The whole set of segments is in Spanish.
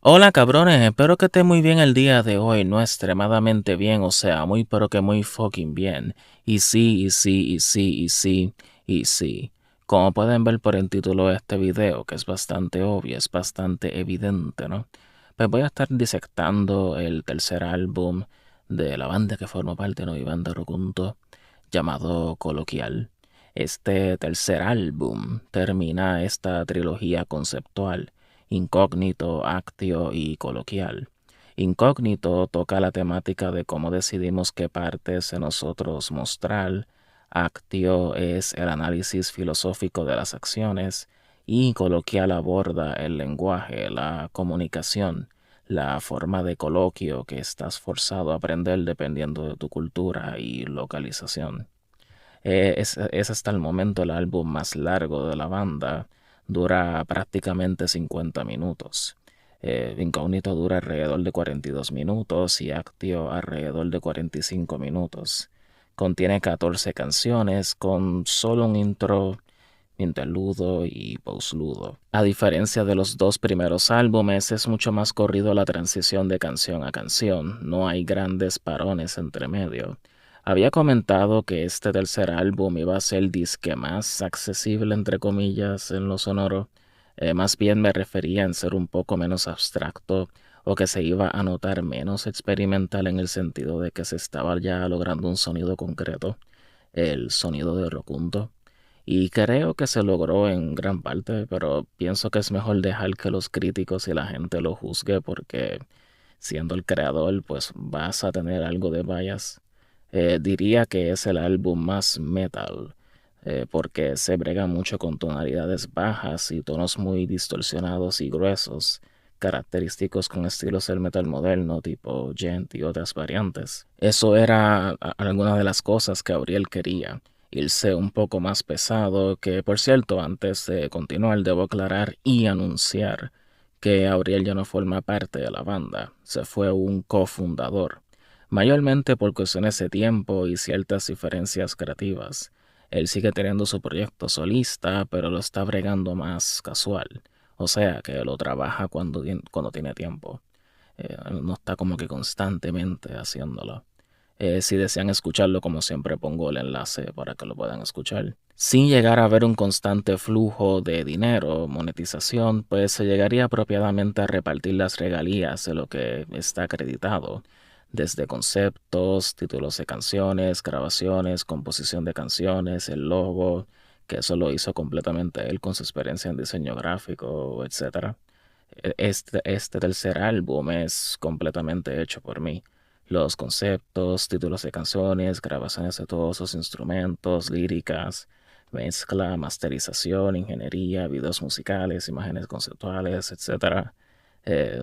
Hola cabrones, espero que estén muy bien el día de hoy, no extremadamente bien, o sea, muy pero que muy fucking bien. Y sí, y sí, y sí, y sí, y sí. Como pueden ver por el título de este video, que es bastante obvio, es bastante evidente, ¿no? Pues voy a estar disectando el tercer álbum de la banda que forma parte de Novi Banda Rocunto, llamado Coloquial. Este tercer álbum termina esta trilogía conceptual Incógnito, Actio y Coloquial. Incógnito toca la temática de cómo decidimos qué partes de nosotros mostrar. Actio es el análisis filosófico de las acciones y Coloquial aborda el lenguaje, la comunicación, la forma de coloquio que estás forzado a aprender dependiendo de tu cultura y localización. Es hasta el momento el álbum más largo de la banda. Dura prácticamente 50 minutos. Incógnito dura alrededor de 42 minutos y Actio alrededor de 45 minutos. Contiene 14 canciones con solo un intro, interludo y postludo. A diferencia de los dos primeros álbumes, es mucho más corrido la transición de canción a canción. No hay grandes parones entre medio. Había comentado que este tercer álbum iba a ser el disque más accesible, entre comillas, en lo sonoro. Más bien me refería en ser un poco menos abstracto o que se iba a notar menos experimental en el sentido de que se estaba ya logrando un sonido concreto, el sonido de Rocunto. Y creo que se logró en gran parte, pero pienso que es mejor dejar que los críticos y la gente lo juzgue porque siendo el creador, pues vas a tener algo de bias. Diría que es el álbum más metal, porque se brega mucho con tonalidades bajas y tonos muy distorsionados y gruesos, característicos con estilos del metal moderno, tipo Gent y otras variantes. Eso era alguna de las cosas que Auriel quería, irse un poco más pesado, que por cierto, antes de continuar, debo aclarar y anunciar que Auriel ya no forma parte de la banda, se fue un cofundador, mayormente por cuestiones de tiempo y ciertas diferencias creativas. Él sigue teniendo su proyecto solista, pero lo está bregando más casual, o sea que lo trabaja cuando tiene tiempo. No está como que constantemente haciéndolo. Si desean escucharlo, como siempre pongo el enlace para que lo puedan escuchar. Sin llegar a ver un constante flujo de dinero, monetización, pues se llegaría apropiadamente a repartir las regalías de lo que está acreditado, desde conceptos, títulos de canciones, grabaciones, composición de canciones, el logo, que eso lo hizo completamente él con su experiencia en diseño gráfico, etcétera. Este tercer álbum es completamente hecho por mí. Los conceptos, títulos de canciones, grabaciones de todos los instrumentos, líricas, mezcla, masterización, ingeniería, videos musicales, imágenes conceptuales, etcétera.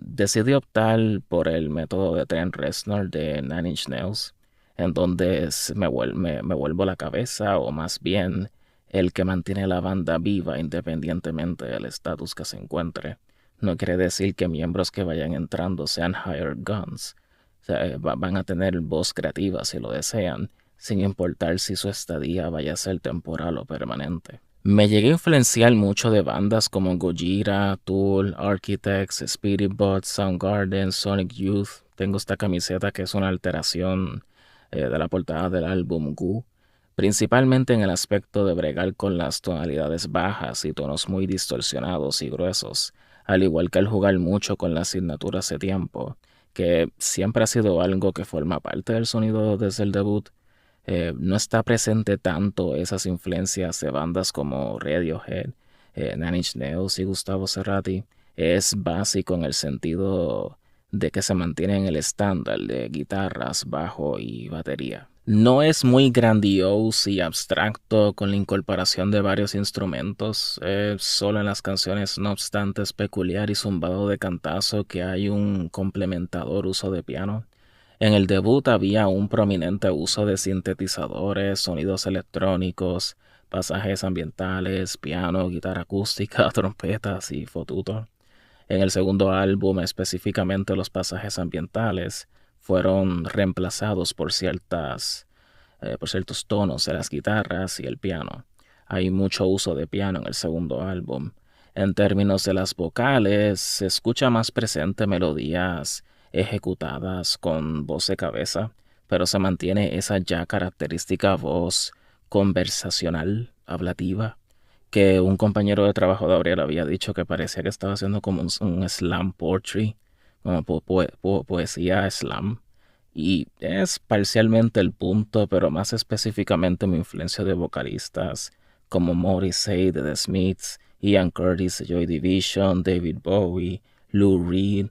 Decidí optar por el método de Trent Reznor de Nine Inch Nails, en donde me vuelvo la cabeza, o más bien el que mantiene la banda viva independientemente del estatus que se encuentre. No quiere decir que miembros que vayan entrando sean hired guns. O sea, van a tener voz creativa si lo desean, sin importar si su estadía vaya a ser temporal o permanente. Me llegué a influenciar mucho de bandas como Gojira, Tool, Architects, Spirit Bots, Soundgarden, Sonic Youth. Tengo esta camiseta que es una alteración de la portada del álbum Goo, principalmente en el aspecto de bregar con las tonalidades bajas y tonos muy distorsionados y gruesos, al igual que al jugar mucho con las asignaturas de tiempo, que siempre ha sido algo que forma parte del sonido desde el debut. No está presente tanto esas influencias de bandas como Radiohead, Nine Inch Nails y Gustavo Cerati. Es básico en el sentido de que se mantiene en el estándar de guitarras, bajo y batería. No es muy grandioso y abstracto con la incorporación de varios instrumentos, solo en las canciones, no obstante, es peculiar y zumbado de cantazo que hay un complementador uso de piano. En el debut había un prominente uso de sintetizadores, sonidos electrónicos, pasajes ambientales, piano, guitarra acústica, trompetas y fotuto. En el segundo álbum, específicamente los pasajes ambientales, fueron reemplazados por ciertos tonos de las guitarras y el piano. Hay mucho uso de piano en el segundo álbum. En términos de las vocales, se escucha más presente melodías ejecutadas con voz de cabeza, pero se mantiene esa ya característica voz conversacional, hablativa, que un compañero de trabajo de Gabriel había dicho que parecía que estaba haciendo como un slam poetry, como poesía slam. Y es parcialmente el punto, pero más específicamente mi influencia de vocalistas como Morrissey de The Smiths, Ian Curtis de Joy Division, David Bowie, Lou Reed,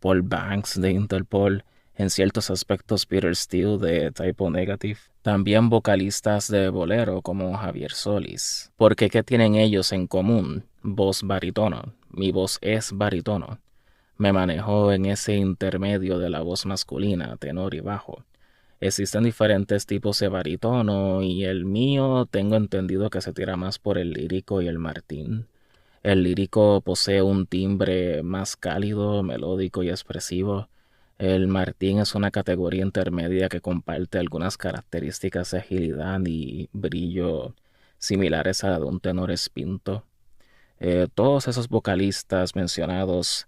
Paul Banks de Interpol, en ciertos aspectos Peter Steele de Typo Negative. También vocalistas de bolero como Javier Solís. Porque ¿qué tienen ellos en común? Voz barítono. Mi voz es barítono. Me manejo en ese intermedio de la voz masculina, tenor y bajo. Existen diferentes tipos de barítono y el mío tengo entendido que se tira más por el lírico y el martín. El lírico posee un timbre más cálido, melódico y expresivo. El martín es una categoría intermedia que comparte algunas características de agilidad y brillo similares a la de un tenor espinto. Todos esos vocalistas mencionados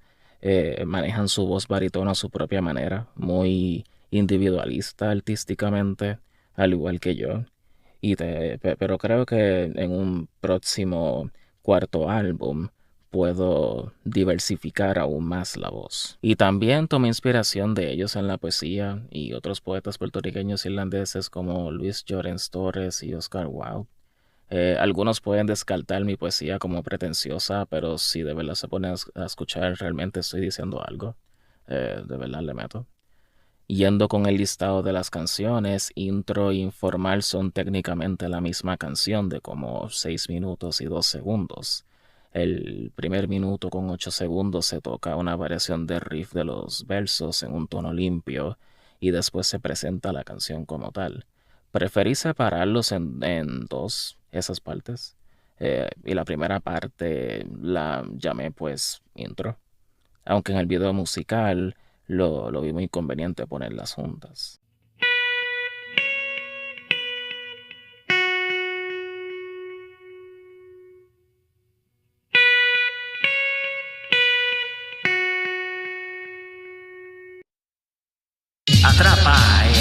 manejan su voz barítono a su propia manera, muy individualista artísticamente, al igual que yo. Pero creo que en un próximo cuarto álbum puedo diversificar aún más la voz. Y también tomé inspiración de ellos en la poesía y otros poetas puertorriqueños irlandeses como Luis Llorens Torres y Oscar Wilde. Algunos pueden descartar mi poesía como pretenciosa, pero si de verdad se pone a escuchar, realmente estoy diciendo algo. De verdad le meto. Yendo con el listado de las canciones, intro e informal son técnicamente la misma canción de como 6 minutos y 2 segundos. El primer minuto con 8 segundos se toca una variación de riff de los versos en un tono limpio y después se presenta la canción como tal. Preferí separarlos en dos, esas partes. Y la primera parte la llamé pues intro, aunque en el video musical lo vi muy conveniente ponerlas juntas. Atrapa a el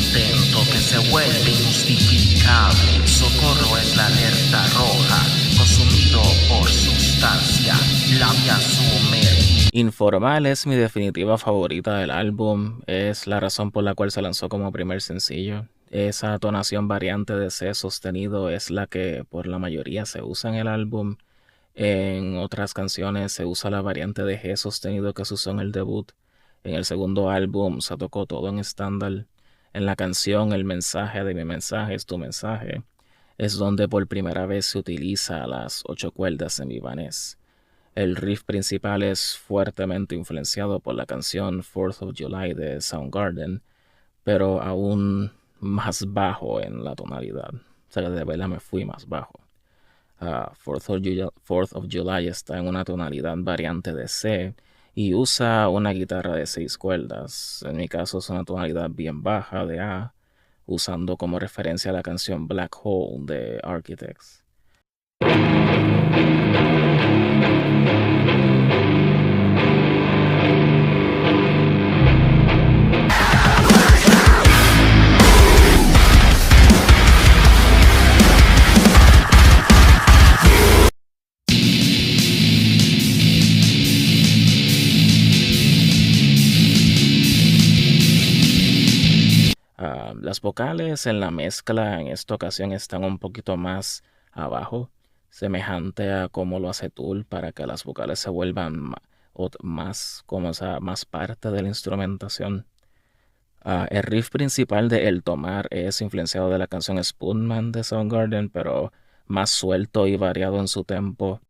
intento que se vuelve injustificable. Socorro es la alerta roja, consumido por sustancia, labia sumergida. Informal es mi definitiva favorita del álbum, es la razón por la cual se lanzó como primer sencillo. Esa tonación variante de C sostenido es la que por la mayoría se usa en el álbum. En otras canciones se usa la variante de G sostenido que se usó en el debut. En el segundo álbum se tocó todo en estándar. En la canción El mensaje de mi mensaje es tu mensaje es donde por primera vez se utiliza las 8 cuerdas en vivanés. El riff principal es fuertemente influenciado por la canción 4th of July de Soundgarden, pero aún más bajo en la tonalidad. O sea, de verdad me fui más bajo. 4th of July está en una tonalidad variante de C y usa una guitarra de 6 cuerdas. En mi caso es una tonalidad bien baja de A, usando como referencia la canción Black Hole de Architects. Las vocales en la mezcla en esta ocasión están un poquito más abajo, semejante a cómo lo hace Tool para que las vocales se vuelvan más, como sea, más parte de la instrumentación. El riff principal de El Tomar es influenciado de la canción Spoonman de Soundgarden, pero más suelto y variado en su tempo.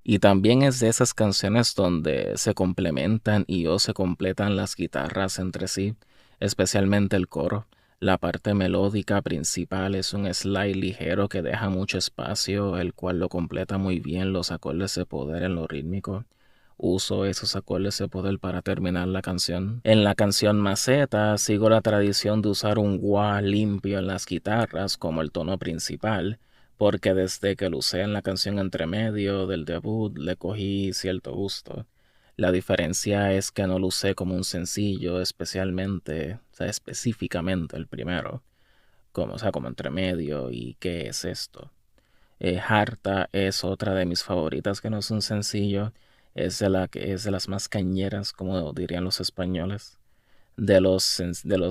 Y también es de esas canciones donde se complementan y o se completan las guitarras entre sí, especialmente el coro. La parte melódica principal es un slide ligero que deja mucho espacio, el cual lo completa muy bien los acordes de poder en lo rítmico. Uso esos acordes de poder para terminar la canción. En la canción Maceta sigo la tradición de usar un wah limpio en las guitarras como el tono principal, porque desde que lo usé en la canción Entre Medio del debut le cogí cierto gusto. La diferencia es que no lo usé como un sencillo, específicamente el primero, como Entre Medio y ¿qué es esto? Harta es otra de mis favoritas que no es un sencillo, es de las más cañeras, como dirían los españoles. De los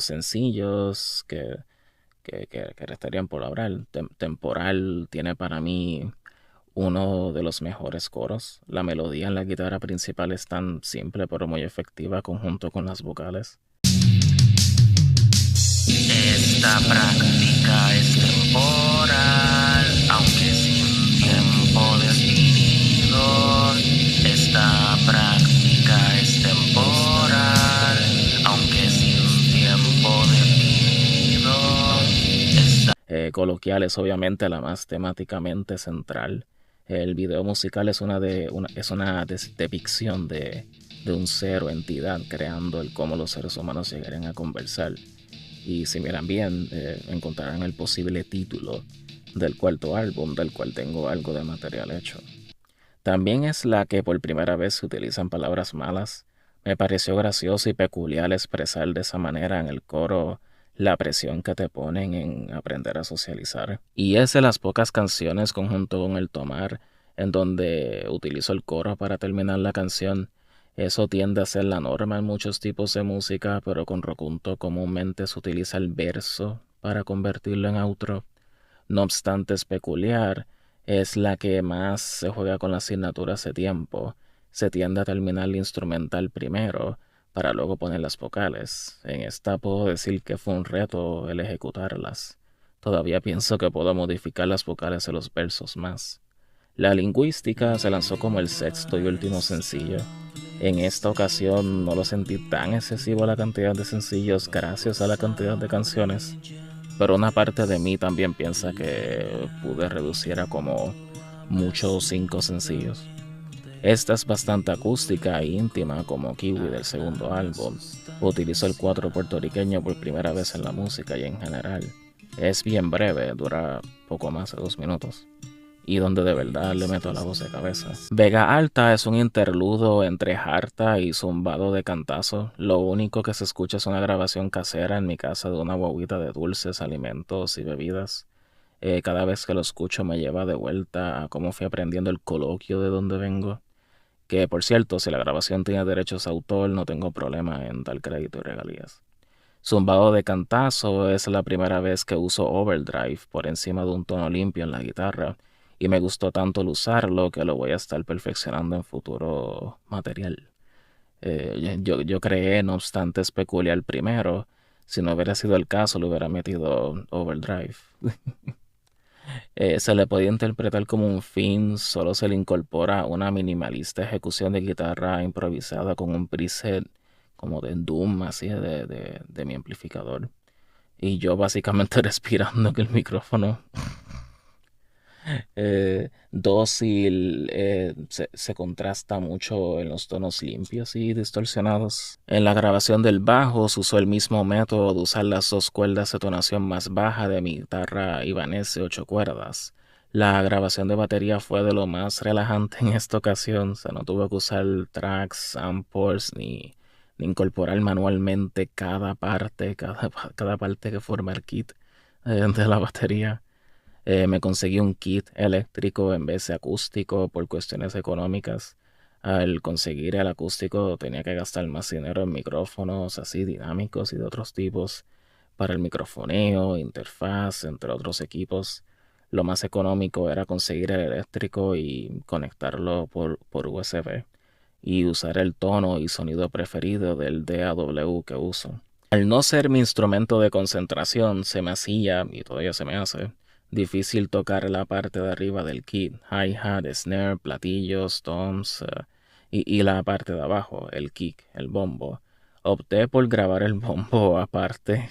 sencillos que restarían por hablar, Temporal tiene para mí uno de los mejores coros. La melodía en la guitarra principal es tan simple pero muy efectiva conjunto con las vocales. Esta práctica es temporal, aunque sin tiempo definido. Esta práctica es temporal, aunque sin tiempo definido. Coloquial es obviamente la más temáticamente central. El video musical es una depicción de un ser o entidad creando el cómo los seres humanos llegarían a conversar. Y si miran bien, encontrarán el posible título del cuarto álbum, del cual tengo algo de material hecho. También es la que por primera vez se utilizan palabras malas. Me pareció gracioso y peculiar expresar de esa manera en el coro la presión que te ponen en aprender a socializar. Y es de las pocas canciones conjunto con El Tomar en donde utilizo el coro para terminar la canción. Eso tiende a ser la norma en muchos tipos de música, pero con Rocunto comúnmente se utiliza el verso para convertirlo en outro. No obstante, es peculiar, es la que más se juega con las asignaturas de tiempo. Se tiende a terminar el instrumental primero, para luego poner las vocales. En esta puedo decir que fue un reto el ejecutarlas. Todavía pienso que puedo modificar las vocales de los versos más. La lingüística se lanzó como el sexto y último sencillo. En esta ocasión no lo sentí tan excesivo la cantidad de sencillos gracias a la cantidad de canciones, pero una parte de mí también piensa que pude reducir a como mucho 5 sencillos. Esta es bastante acústica e íntima como Kiwi del segundo álbum. Utilizo el cuatro puertorriqueño por primera vez en la música y en general. Es bien breve, dura poco más de 2 minutos. Y donde de verdad le meto la voz de cabeza. Vega Alta es un interludo entre jarta y zumbado de cantazo. Lo único que se escucha es una grabación casera en mi casa de una guaguita de dulces, alimentos y bebidas. Cada vez que lo escucho me lleva de vuelta a cómo fui aprendiendo el coloquio de donde vengo. Que por cierto, si la grabación tiene derechos de autor, no tengo problema en dar crédito y regalías. Zumbado de cantazo es la primera vez que uso overdrive por encima de un tono limpio en la guitarra y me gustó tanto el usarlo que lo voy a estar perfeccionando en futuro material. Yo creé, no obstante, es peculiar primero. Si no hubiera sido el caso, le hubiera metido overdrive. Se le podía interpretar como un fin, solo se le incorpora una minimalista ejecución de guitarra improvisada con un preset como de Doom, así de mi amplificador. Y yo básicamente respirando que el micrófono dócil, se contrasta mucho en los tonos limpios y distorsionados. En la grabación del bajo se usó el mismo método de usar las 2 cuerdas de tonación más baja de mi guitarra Ibanez 8 cuerdas. La grabación de batería fue de lo más relajante en esta ocasión, o sea, no tuve que usar tracks, samples, ni incorporar manualmente cada parte que forma el kit de la batería. Me conseguí un kit eléctrico en vez de acústico por cuestiones económicas. Al conseguir el acústico tenía que gastar más dinero en micrófonos así dinámicos y de otros tipos para el microfoneo, interfaz, entre otros equipos. Lo más económico era conseguir el eléctrico y conectarlo por USB y usar el tono y sonido preferido del DAW que uso. Al no ser mi instrumento de concentración, se me hacía, y todavía se me hace, difícil tocar la parte de arriba del kit, hi-hat, snare, platillos, toms, y la parte de abajo, el kick, el bombo. Opté por grabar el bombo aparte.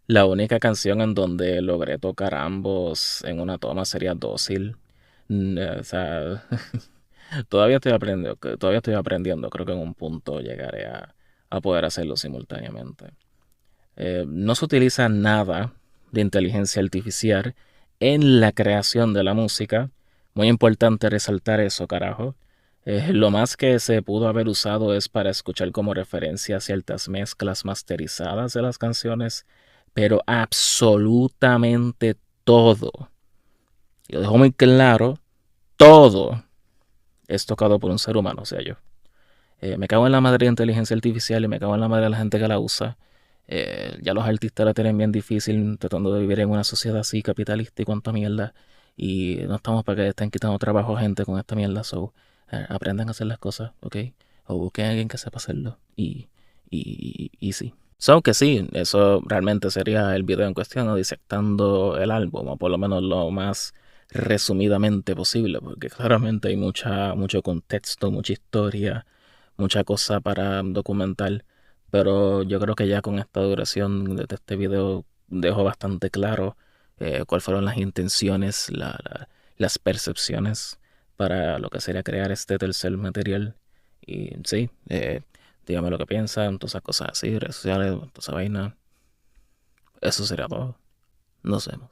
La única canción en donde logré tocar ambos en una toma sería Dócil. O sea, todavía estoy aprendiendo. Creo que en un punto llegaré a poder hacerlo simultáneamente. No se utiliza nada de inteligencia artificial en la creación de la música. Muy importante resaltar eso, carajo. Lo más que se pudo haber usado es para escuchar como referencia a ciertas mezclas masterizadas de las canciones, pero absolutamente todo, y lo dejo muy claro, todo es tocado por un ser humano, o sea, yo. Me cago en la madre de inteligencia artificial y me cago en la madre de la gente que la usa. Ya los artistas la tienen bien difícil tratando de vivir en una sociedad así capitalista y cuanta mierda. Y no estamos para que estén quitando trabajo a gente con esta mierda. So, aprendan a hacer las cosas, ¿ok? O busquen a alguien que sepa hacerlo. Y sí. So que sí, eso realmente sería el video en cuestión, ¿no? Disectando el álbum, o por lo menos lo más resumidamente posible, porque claramente hay mucho contexto, mucha historia, mucha cosa para documentar, pero yo creo que ya con esta duración de este video dejo bastante claro cuáles fueron las intenciones, las percepciones para lo que sería crear este tercer material. Y sí, dígame lo que piensan, todas esas cosas así, redes sociales, toda esa vaina. Eso sería todo. Nos vemos.